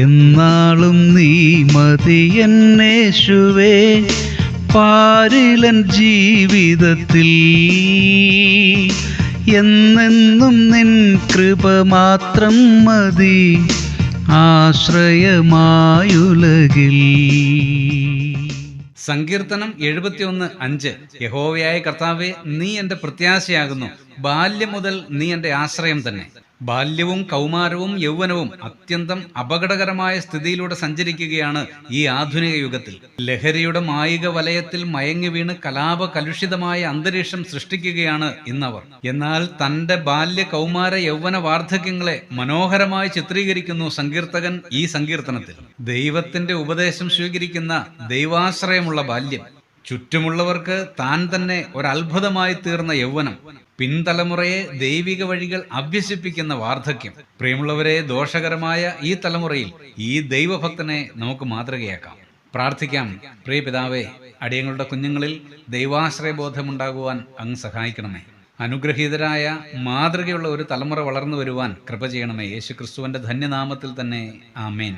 എന്നാളും നീ മതിയെന്നേശുവേ പാരിലൻ ജീവിതത്തിൽ. എന്നെന്നും നിൻ കൃപ മാത്രം മതി ആശ്രയമായുലകിൽ. സങ്കീർത്തനം 71:5. യഹോവയായ കർത്താവേ, നീ എൻ്റെ പ്രത്യാശയാകുന്നു, ബാല്യം മുതൽ നീ എൻ്റെ ആശ്രയം തന്നെ. ബാല്യവും കൗമാരവും യൗവനവും അത്യന്തം അപകടകരമായ സ്ഥിതിയിലൂടെ സഞ്ചരിക്കുകയാണ് ഈ ആധുനിക യുഗത്തിൽ. ലഹരിയുടെ മായിക വലയത്തിൽ മയങ്ങി വീണ് കലുഷിതമായ അന്തരീക്ഷം സൃഷ്ടിക്കുകയാണ് ഇന്നവർ. എന്നാൽ തൻ്റെ ബാല്യ കൗമാര യൗവന വാർദ്ധക്യങ്ങളെ മനോഹരമായി ചിത്രീകരിക്കുന്നു സങ്കീർത്തകൻ ഈ സങ്കീർത്തനത്തിൽ. ദൈവത്തിന്റെ ഉപദേശം സ്വീകരിക്കുന്ന ദൈവാശ്രയമുള്ള ബാല്യം, ചുറ്റുമുള്ളവർക്ക് താൻ തന്നെ ഒരത്ഭുതമായി തീർന്ന യൗവനം, പിൻതലമുറയെ ദൈവിക വഴികൾ അഭ്യസിപ്പിക്കുന്ന വാർദ്ധക്യം. പ്രിയമുള്ളവരെ, ദോഷകരമായ ഈ തലമുറയിൽ ഈ ദൈവഭക്തനെ നമുക്ക് മാതൃകയാക്കാം. പ്രാർത്ഥിക്കാം. പ്രിയ പിതാവേ, അടിയങ്ങളുടെ കുഞ്ഞുങ്ങളിൽ ദൈവാശ്രയബോധമുണ്ടാകുവാൻ അങ്ങ് സഹായിക്കണമേ. അനുഗ്രഹീതരായ മാതൃകയുള്ള ഒരു തലമുറ വളർന്നു വരുവാൻ കൃപ ചെയ്യണമേ. യേശുക്രിസ്തുവിന്റെ ധന്യനാമത്തിൽ തന്നെ, ആമേൻ.